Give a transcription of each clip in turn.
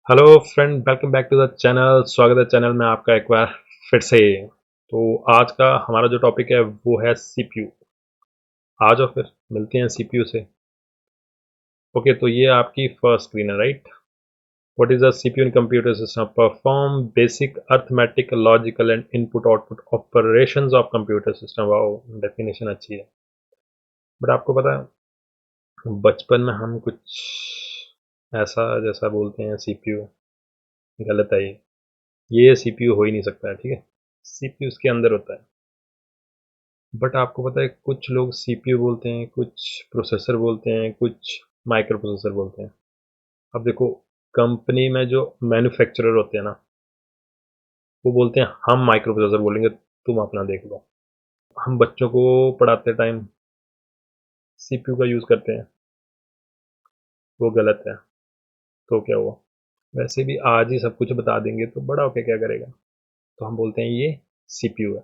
Hello friend, welcome back to the channel. स्वागत है channel में आपका एक बार फिर से। तो आज का हमारा जो टॉपिक है वो है सीपीयू। आ जाओ फिर मिलते हैं सीपीयू से। ओके, तो ये आपकी फर्स्ट स्क्रीन है, right? What is a CPU in computer system? Perform basic arithmetic logical and input output operations of computer system. Wow, definition अच्छी है। बट आपको पता है बचपन में हम कुछ ऐसा जैसा बोलते हैं सीपीयू, गलत है ये सीपीयू हो ही नहीं सकता है, ठीक है? सीपीयू उसके अंदर होता है। बट आपको पता है कुछ लोग सीपीयू बोलते हैं, कुछ प्रोसेसर बोलते हैं, कुछ माइक्रो प्रोसेसर बोलते हैं। अब देखो, कंपनी में जो मैन्युफैक्चरर होते हैं ना, वो बोलते हैं हम माइक्रो प्रोसेसर बोलेंगे, तुम अपना देख लो। हम बच्चों को पढ़ाते टाइम सीपीयू का यूज़ करते हैं, वो गलत है। तो क्या हुआ? वैसे भी आज ही सब कुछ बता देंगे तो बड़ा होके क्या करेगा? तो हम बोलते हैं ये सीपीयू है।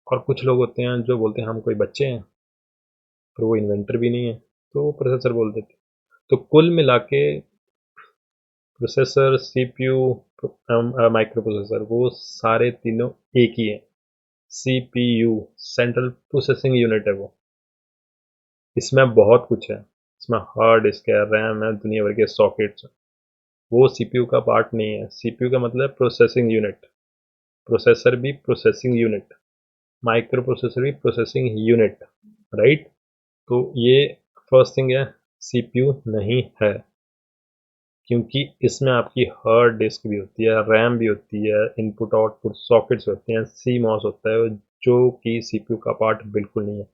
और कुछ लोग होते हैं जो बोलते हैं हम कोई बच्चे हैं, पर वो इन्वेंटर भी नहीं है, तो वो प्रोसेसर बोल देते हैं। तो कुल मिला के प्रोसेसर, सीपीयू, माइक्रो प्रोसेसर, वो सारे तीनों एक ही हैं। सीपीयू सेंट्रल प्रोसेसिंग यूनिट है वो। इसमें बहुत कुछ है। इसमें हार्ड डिस्क है, रैम है, दुनिया भर के सॉकेट्स हैं। वो सीपीयू का पार्ट नहीं है। सीपीयू का मतलब प्रोसेसिंग यूनिट। प्रोसेसर भी प्रोसेसिंग यूनिट, माइक्रो प्रोसेसर भी प्रोसेसिंग यूनिट, राइट? तो ये फर्स्ट थिंग है, सीपीयू नहीं है। क्योंकि इसमें आपकी हार्ड डिस्क भी होती है, रैम भी होती है, इनपुट आउटपुट सॉकेट्स होते हैं, सी मॉस होता है, जो कि सीपीयू का पार्ट बिल्कुल नहीं है।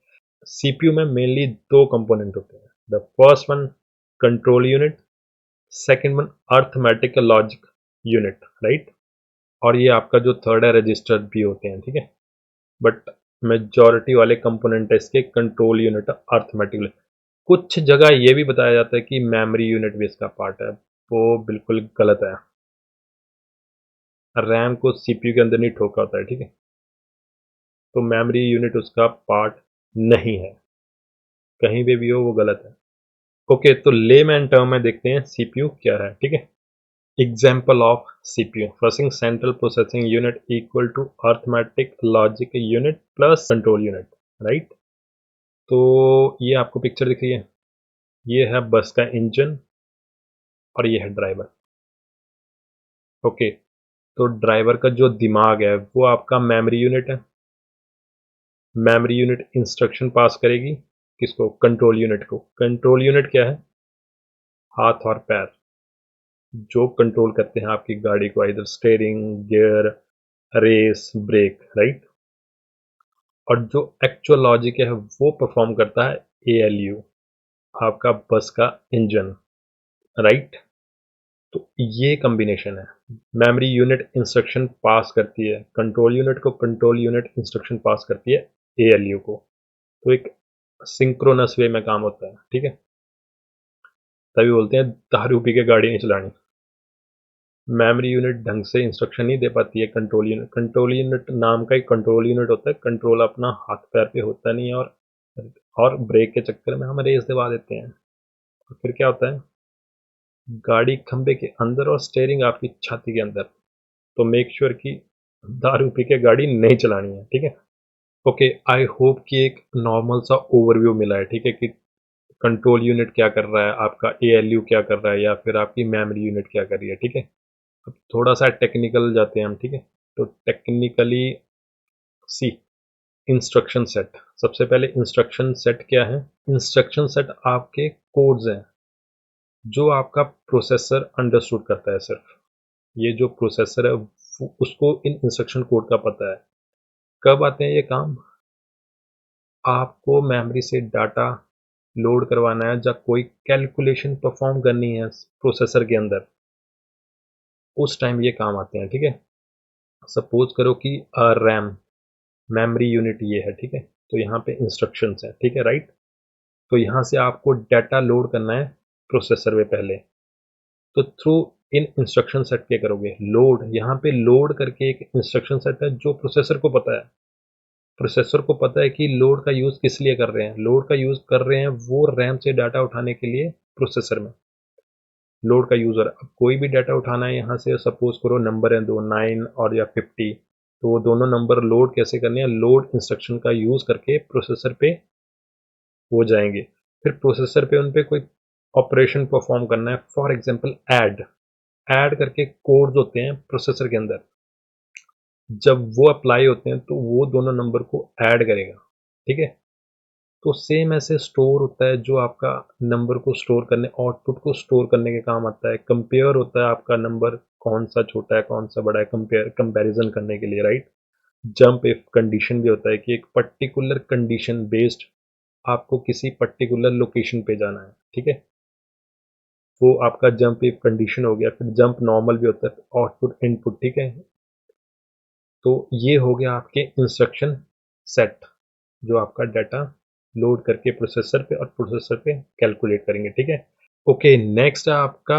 सीपीयू में मेनली दो कंपोनेंट होते हैं। The first one control unit, second one arithmetic logic unit, right? और ये आपका जो थर्ड है रजिस्टर भी होते हैं, ठीक है? बट मेजॉरिटी वाले कंपोनेंट है इसके कंट्रोल यूनिट, अर्थमेटिक। कुछ जगह ये भी बताया जाता है कि मेमोरी यूनिट भी इसका पार्ट है, वो बिल्कुल गलत है। रैम को सीपीयू के अंदर नहीं ठोका होता है, ठीक है? तो मेमोरी यूनिट उसका पार्ट नहीं है। कहीं पे भी हो वो गलत है। ओके, तो लेमैन टर्म में देखते हैं सीपीयू क्या है, ठीक है? Example of CPU, first thing central processing unit equal to arithmetic logic unit plus control unit, right? तो ये आपको पिक्चर दिख रही है, ये है बस का इंजन और ये है ड्राइवर। ओके, तो ड्राइवर का जो दिमाग है वो आपका मेमोरी यूनिट है। मेमोरी यूनिट इंस्ट्रक्शन पास करेगी किसको? कंट्रोल यूनिट को। कंट्रोल यूनिट क्या है? हाथ और पैर, जो कंट्रोल करते हैं आपकी गाड़ी को, इधर steering, gear, race, brake, right? और जो एक्चुअल लॉजिक है वो परफॉर्म करता है एएलयू, आपका बस का इंजन, राइट? तो ये कॉम्बिनेशन है। मेमोरी यूनिट इंस्ट्रक्शन पास करती है कंट्रोल यूनिट को, कंट्रोल यूनिट इंस्ट्रक्शन पास करती है एएलयू को। तो एक सिंक्रोनस वे में काम होता है, ठीक है? तभी बोलते हैं दारू पी के गाड़ी नहीं चलानी। मेमोरी यूनिट ढंग से इंस्ट्रक्शन नहीं दे पाती है कंट्रोल यूनिट। कंट्रोल यूनिट नाम का एक कंट्रोल यूनिट होता है, कंट्रोल अपना हाथ पैर पे होता नहीं है, और ब्रेक के चक्कर में हम रेस दिवा देते हैं। तो फिर क्या होता है? गाड़ी खंबे के अंदर और स्टेयरिंग आपकी छाती के अंदर। तो मेक श्योर कि दारू पी के गाड़ी नहीं चलानी है, ठीक है? ओके, आई होप कि एक नॉर्मल सा ओवरव्यू मिला है, ठीक है, कि कंट्रोल यूनिट क्या कर रहा है, आपका एएलयू क्या कर रहा है, या फिर आपकी मेमोरी यूनिट क्या कर रही है, ठीक है? अब थोड़ा सा टेक्निकल जाते हैं हम, ठीक है? तो टेक्निकली सी, इंस्ट्रक्शन सेट। सबसे पहले इंस्ट्रक्शन सेट क्या है? इंस्ट्रक्शन सेट आपके कोड्स हैं जो आपका प्रोसेसर अंडरस्टूड करता है सिर्फ। ये जो प्रोसेसर है उसको इन इंस्ट्रक्शन कोड का पता है। कब आते हैं ये काम? आपको मेमोरी से डाटा लोड करवाना है, जब कोई कैलकुलेशन परफॉर्म करनी है प्रोसेसर के अंदर, उस टाइम ये काम आते हैं, ठीक है? सपोज करो कि रैम मेमोरी यूनिट ये है, ठीक है? तो यहाँ पे इंस्ट्रक्शंस है, ठीक है, राइट? तो यहाँ से आपको डाटा लोड करना है प्रोसेसर में पहले। तो थ्रू इन इंस्ट्रक्शन सेट क्या करोगे? लोड। यहाँ पे लोड करके एक इंस्ट्रक्शन सेट है जो प्रोसेसर को पता है। प्रोसेसर को पता है कि लोड का यूज़ किस लिए कर रहे हैं। लोड का यूज़ कर रहे हैं वो रैम से डाटा उठाने के लिए प्रोसेसर में। लोड का यूज़र, अब कोई भी डाटा उठाना है यहाँ से, सपोज करो नंबर है दो 9 और या 50, तो वो दोनों नंबर लोड कैसे करने हैं, लोड इंस्ट्रक्शन का यूज़ करके प्रोसेसर पे हो जाएंगे। फिर प्रोसेसर पे उन पे कोई ऑपरेशन परफॉर्म करना है, फॉर एग्जांपल ऐड ऐड करके कोड्स होते हैं प्रोसेसर के अंदर, जब वो अप्लाई होते हैं तो वो दोनों नंबर को ऐड करेगा, ठीक है। तो सेम ऐसे स्टोर होता है जो आपका नंबर को स्टोर करने, आउटपुट को स्टोर करने के काम आता है। कंपेयर होता है आपका नंबर कौन सा छोटा है कौन सा बड़ा है, कंपैरिजन करने के लिए, राइट। जंप इफ कंडीशन भी होता है कि एक पर्टिकुलर कंडीशन बेस्ड आपको किसी पर्टिकुलर लोकेशन पे जाना है, ठीक है, वो आपका जंप इफ कंडीशन हो गया। फिर जंप नॉर्मल भी होता है, आउटपुट इनपुट, ठीक है। तो ये हो गया आपके इंस्ट्रक्शन सेट, जो आपका डाटा लोड करके प्रोसेसर पे और प्रोसेसर पे कैलकुलेट करेंगे, ठीक है। ओके, नेक्स्ट है आपका,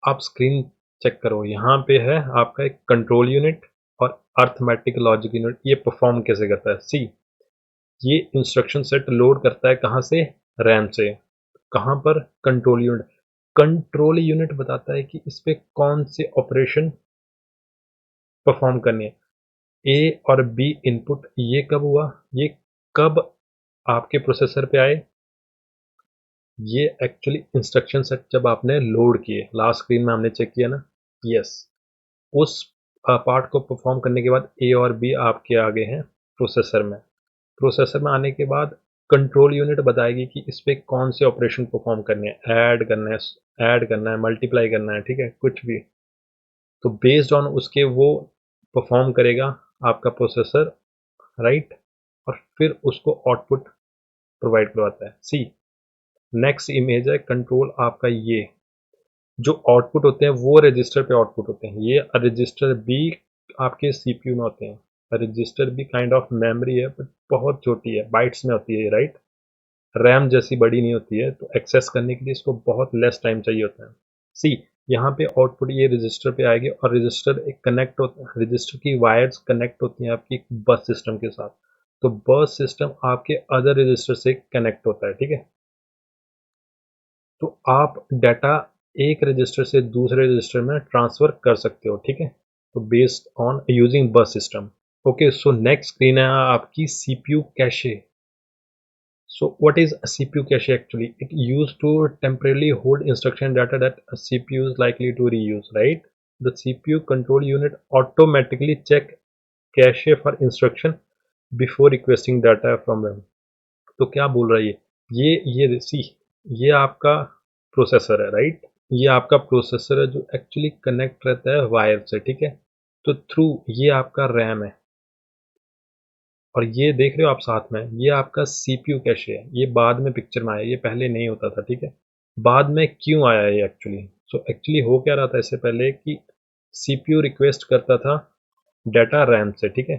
आप स्क्रीन चेक करो, यहाँ पे है आपका एक कंट्रोल यूनिट और अर्थमेटिक लॉजिक यूनिट। ये परफॉर्म कैसे करता है, सी, ये इंस्ट्रक्शन सेट लोड करता है कहाँ से, रैम से। कहाँ पर, कंट्रोल यूनिट। कंट्रोल यूनिट बताता है कि इस पे कौन से ऑपरेशन परफॉर्म करनी है। ए और बी इनपुट ये कब हुआ, ये कब आपके प्रोसेसर पे आए, ये एक्चुअली इंस्ट्रक्शन सेट जब आपने लोड किए, लास्ट स्क्रीन में हमने चेक किया ना, यस, उस पार्ट को परफॉर्म करने के बाद ए और बी आपके आगे हैं प्रोसेसर में। प्रोसेसर में आने के बाद कंट्रोल यूनिट बताएगी कि इस पे कौन से ऑपरेशन परफॉर्म करने हैं, ऐड करना है, मल्टीप्लाई करना है, ठीक है, कुछ भी। तो बेस्ड ऑन उसके वो परफॉर्म करेगा आपका प्रोसेसर, राइट, और फिर उसको आउटपुट प्रोवाइड करवाता है। सी, नेक्स्ट इमेज है कंट्रोल आपका, ये जो आउटपुट होते हैं वो रजिस्टर पे आउटपुट होते हैं। ये रजिस्टर भी आपके सीपीयू में होते हैं। रजिस्टर भी काइंड ऑफ मेमोरी है बट बहुत छोटी है, बाइट्स में होती है, राइट। रैम जैसी बड़ी नहीं होती है, तो एक्सेस करने के लिए इसको बहुत लेस टाइम चाहिए होता है। सी, यहाँ पे आउटपुट ये रजिस्टर पे आएगी और रजिस्टर एक कनेक्ट होता है, रजिस्टर की वायर्स कनेक्ट होती हैं आपकी बस सिस्टम के साथ। तो बस सिस्टम आपके अदर रजिस्टर से कनेक्ट होता है, ठीक है। तो आप डाटा एक रजिस्टर से दूसरे रजिस्टर में ट्रांसफर कर सकते हो, ठीक है, तो बेस्ड ऑन यूजिंग बस system. Okay, so next screen है आपकी CPU cache. So what is a CPU cache actually? It used to temporarily hold instruction data that a CPU is likely to reuse, right? The CPU control unit automatically check cache for instruction before requesting data from them. तो क्या बोल रहा है ये सी, ये आपका processor है, right. ये आपका प्रोसेसर है जो एक्चुअली कनेक्ट रहता है वायर से, ठीक है। तो थ्रू ये आपका रैम है और ये देख रहे हो आप साथ में, ये आपका सीपीयू कैशे है। ये बाद में पिक्चर में आया, ये पहले नहीं होता था, ठीक है। बाद में क्यों आया ये एक्चुअली, सो एक्चुअली हो क्या रहा था इससे पहले कि सीपीयू रिक्वेस्ट करता था डाटा रैम से, ठीक है।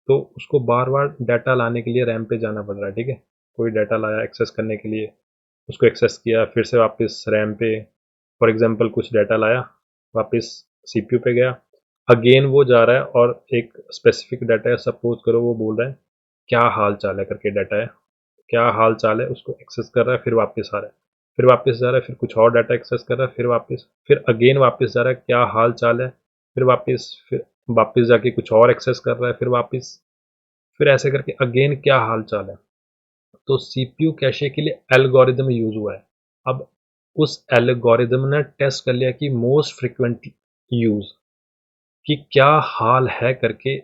तो उसको बार बार डाटा लाने के लिए रैम पे जाना पड़ रहा है, ठीक है। कोई डाटा लाया एक्सेस करने के लिए, उसको एक्सेस किया, फिर से वापस रैम पे, फॉर एग्जांपल कुछ डाटा लाया, वापस सीपीयू पे गया, अगेन वो जा रहा है और एक स्पेसिफिक डाटा है, सपोज करो वो बोल रहा है क्या हाल चाल है करके डाटा है, क्या हाल चाल है, उसको एक्सेस कर रहा है, फिर वापस आ रहा है, फिर वापस जा रहा है, फिर कुछ और डाटा एक्सेस कर रहा है, फिर वापस, फिर अगेन वापस जा रहा है क्या हाल चाल है, फिर वापस जाके कुछ और एक्सेस कर रहा है, फिर वापस, फिर ऐसे करके अगेन क्या हाल चाल है। तो सीपीयू कैशे के लिए एल्गोरिदम यूज हुआ है। अब उस एल्गोरिदम ने टेस्ट कर लिया कि मोस्ट फ्रिक्वेंट यूज, कि क्या हाल है करके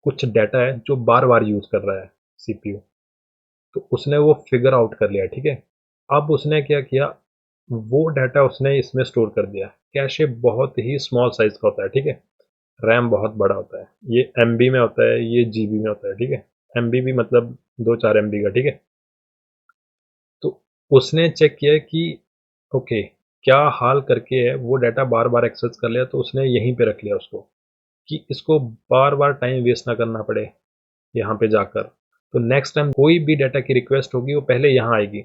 कुछ डाटा है जो बार बार यूज कर रहा है सीपीयू, तो उसने वो फिगर आउट कर लिया, ठीक है। अब उसने क्या किया, वो डाटा उसने इसमें स्टोर कर दिया। कैशे बहुत ही स्मॉल साइज का होता है, ठीक है, रैम बहुत बड़ा होता है, ये एमबी में होता है, ये जीबी में होता है, ठीक है। एमबी भी मतलब 2-4 MB का, ठीक है। तो उसने चेक किया कि ओके क्या हाल करके है, वो डाटा बार बार एक्सेस कर लिया, तो उसने यहीं पे रख लिया उसको, कि इसको बार बार टाइम वेस्ट ना करना पड़े यहाँ पे जाकर। तो नेक्स्ट टाइम कोई भी डाटा की रिक्वेस्ट होगी वो पहले यहाँ आएगी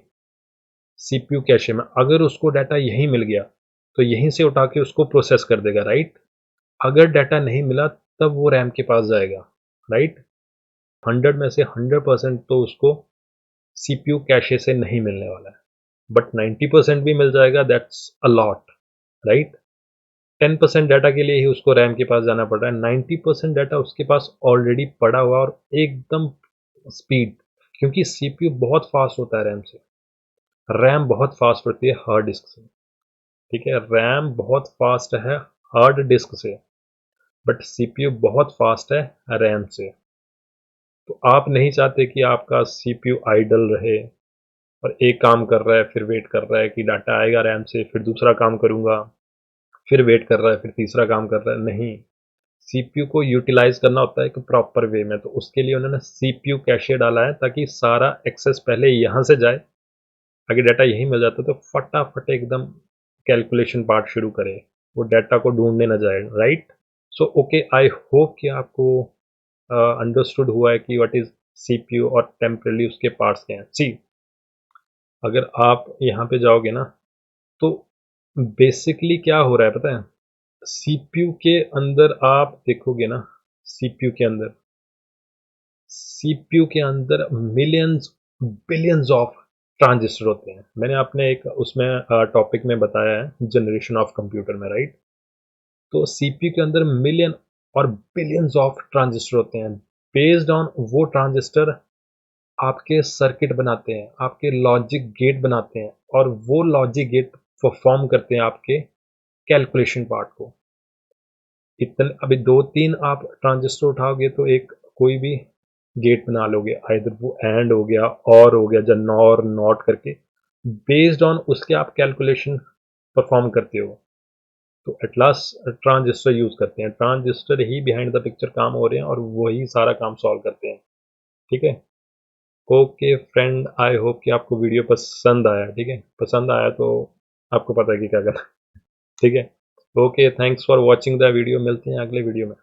सीपीयू कैशे में। अगर उसको डाटा यहीं मिल गया तो यहीं से उठा के उसको प्रोसेस कर देगा, राइट। अगर डाटा नहीं मिला तब वो रैम के पास जाएगा, राइट। 100 में से 100% तो उसको सीपीयू कैशे से नहीं मिलने वाला है। बट 90% भी मिल जाएगा, that's a lot, right. 10% data के लिए ही उसको रैम के पास जाना पड़ रहा है, 90% डाटा उसके पास ऑलरेडी पड़ा हुआ और एकदम स्पीड, क्योंकि सीपीयू बहुत फास्ट होता है रैम से, रैम बहुत फास्ट होती है हार्ड डिस्क से, ठीक है। रैम बहुत फास्ट है हार्ड डिस्क से, बट सीपीयू बहुत फास्ट है रैम से। तो आप नहीं चाहते कि आपका सीपीयू आइडल रहे और एक काम कर रहा है फिर वेट कर रहा है कि डाटा आएगा रैम से, फिर दूसरा काम करूंगा, फिर वेट कर रहा है, फिर तीसरा काम कर रहा है। नहीं, सीपीयू को यूटिलाइज करना होता है एक प्रॉपर वे में, तो उसके लिए उन्होंने सीपीयू कैशे डाला है ताकि सारा एक्सेस पहले यहाँ से जाए, अगर डाटा यहीं मिल जाता तो फटाफट एकदम कैलकुलेशन पार्ट शुरू करे, वो डाटा को ढूंढने ना जाए, right. So okay, I hope कि आपको अंडरस्टूड हुआ है कि व्हाट इज सीपीयू और टेम्परली उसके पार्ट्स क्या हैं। सी, अगर आप यहाँ पे जाओगे ना, तो बेसिकली क्या हो रहा है पता है, सीपीयू के अंदर आप देखोगे ना, सीपीयू के अंदर सीपीयू के अंदर मिलियंस बिलियंस ऑफ ट्रांजिस्टर होते हैं। मैंने अपने एक उसमें टॉपिक में बताया है जनरेशन ऑफ कंप्यूटर में, राइट। तो सीपीयू के अंदर मिलियन और बिलियंस ऑफ ट्रांजिस्टर होते हैं। बेस्ड ऑन वो ट्रांजिस्टर आपके सर्किट बनाते हैं, आपके लॉजिक गेट बनाते हैं, और वो लॉजिक गेट परफॉर्म करते हैं आपके कैलकुलेशन पार्ट को। इतने अभी दो तीन आप ट्रांजिस्टर उठाओगे तो एक कोई भी गेट बना लोगे, आइदर वो एंड हो गया, और हो गया, या नॉर नॉट करके, बेस्ड ऑन उसके आप कैलकुलेशन परफॉर्म करते हो। तो एट लास्ट ट्रांजिस्टर यूज करते हैं, transistor he behind the picture काम हो रहे हैं और वही सारा काम सॉल्व करते हैं, ठीक है। ओके फ्रेंड, आई होप कि आपको वीडियो पसंद आया, ठीक है। पसंद आया तो आपको पता है कि क्या करना, ठीक है। Okay, thanks for watching the video, मिलते हैं अगले वीडियो में।